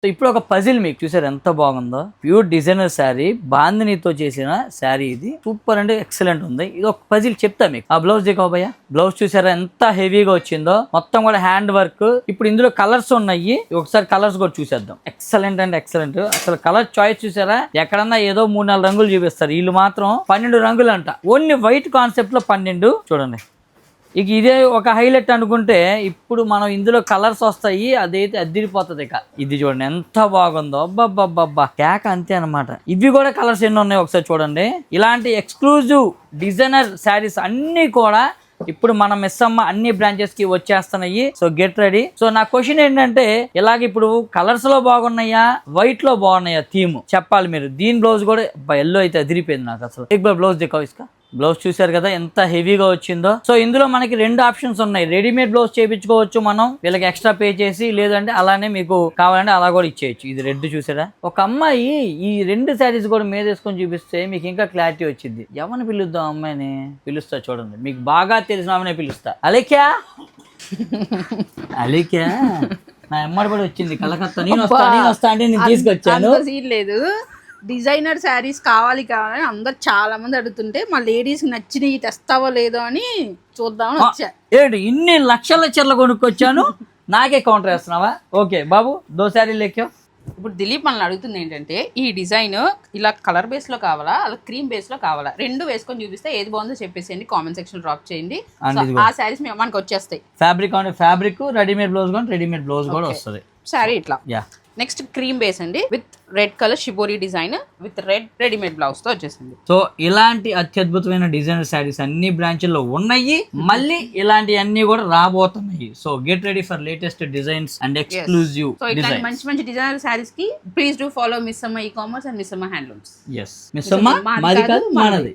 So ఇప్పుడు ఒక puzzle మీకు చూసారు ఎంత బాగుందో, ప్యూర్ డిజైనర్ శారీ, బాందినీతో చేసిన శారీ. ఇది సూపర్ అండ్ ఎక్సలెంట్ ఉంది. ఇది ఒక పజిల్ చెప్తా మీకు. ఆ బ్లౌజ్ దిగోబయ్య, బ్లౌజ్ చూసారా ఎంత హెవీగా వచ్చిందో, మొత్తం కూడా హ్యాండ్ వర్క్. ఇప్పుడు ఇందులో కలర్స్ ఉన్నాయి, ఒకసారి కలర్స్ కూడా చూసేద్దాం. Excellent and excellent. అసలు కలర్ చాయిస్ చూసారా, ఎక్కడన్నా ఏదో 3-4 రంగులు చూపిస్తారు, వీళ్ళు మాత్రం 12 రంగులు అంట. ఓన్లీ వైట్ కాన్సెప్ట్ లో 12. చూడండి, ఇక ఇదే ఒక హైలైట్ అనుకుంటే ఇప్పుడు మనం ఇందులో కలర్స్ వస్తాయి, అదైతే అద్దిరిపోతుంది. ఇక ఇది చూడండి ఎంత బాగుందో, అబ్బబ్బబ్బబ్బా కేక అంతే అనమాట. ఇవి కూడా కలర్స్ ఎన్ని ఉన్నాయో ఒకసారి చూడండి. ఇలాంటి ఎక్స్క్లూజివ్ డిజైనర్ శారీస్ అన్ని కూడా ఇప్పుడు మన మిస్సమ్మ అన్ని బ్రాంచెస్ కి వచ్చేస్తున్నాయి. So get ready. సో నా క్వశ్చన్ ఏంటంటే, ఇలాగ ఇప్పుడు కలర్స్ లో బాగున్నాయా, వైట్ లో బాగున్నాయా, థీమ్ చెప్పాలి మీరు. దీని బ్లౌజ్ కూడా ఎల్లో అయితే అదిరిపోయింది నాకు అసలు. బ్లౌజ్ దిక్కో ఇసుక. బ్లౌజ్ చూసారు కదా ఎంత హెవీగా వచ్చిందో. సో ఇందులో మనకి 2 ఆప్షన్స్ ఉన్నాయి. రెడీమేడ్ బ్లౌజ్ చేయించుకోవచ్చు మనం, వీళ్ళకి ఎక్స్ట్రా పే చేసి, లేదంటే అలానే మీకు కావాలంటే అలా కూడా ఇచ్చేయచ్చు. ఇది రెడ్ చూసారా, ఒక అమ్మాయి ఈ 2 శారీస్ కూడా మీద వేసుకొని చూపిస్తే మీకు ఇంకా క్లారిటీ వచ్చింది. ఎవరిని పిలుద్దాం అమ్మాయిని, పిలుస్తా చూడండి, మీకు బాగా తెలిసిన ఆమెనే పిలుస్తా. అలేఖ్యా అలేఖ్యా నా ఎమ్మడి పడి వచ్చింది కలకత్తా. నేను వస్తా అంటే నేను తీసుకొచ్చాను. లేదు, డిజైనర్ శారీస్ కావాలని అందరు చాలా మంది అడుగుతుంటే మా లేడీస్ నచ్చినవి తెస్తావో లేదో అని చూద్దామని వచ్చా. ఏంటి ఇన్ని లక్షల చీరలు కొనుక్కొచ్చాను, నాకే కౌంటర్ వేస్తున్నావా? ఓకే బాబు, 2 శారీలు లెక్కో. ఇప్పుడు దిలీప్ మనల్ని అడుగుతుంది ఏంటంటే, ఈ డిజైన్ ఇలా కలర్ బేస్ లో కావాలా, అలా క్రీమ్ బేస్ లో కావాలా, 2 వేసుకొని చూపిస్తే ఏది బాగుందో చెప్పేసేయండి, కామెంట్ సెక్షన్ డ్రాప్ చేయండి. ఆ శారీస్ మనకి వచ్చేస్తాయి. ఫ్యాబ్రిక్ అంటే ఫ్యాబ్రిక్, రెడీమేడ్ బ్లౌజ్ కానీ రెడీమేడ్ బ్లౌజ్ కూడా వస్తుంది. శారీ ఇట్లా. నెక్స్ట్ క్రీమ్ బేస్ అండి, with red colour shibori design, with readymade blouse తో వచ్చేసింది. సో ఇలాంటి అత్యద్భుతమైన డిజైనర్ శారీస్ అన్ని బ్రాంచ్ల్లో ఉన్నాయి, మళ్ళీ ఇలాంటి అన్ని కూడా రాబోతున్నాయి. So get ready for latest designs and exclusive. So ఇట్లాంటి మంచి మంచి డిజైనర్ శారీస్ కి please do follow Missamma e commerce and Missamma handlooms. Missamma మాది కాదు, మనది.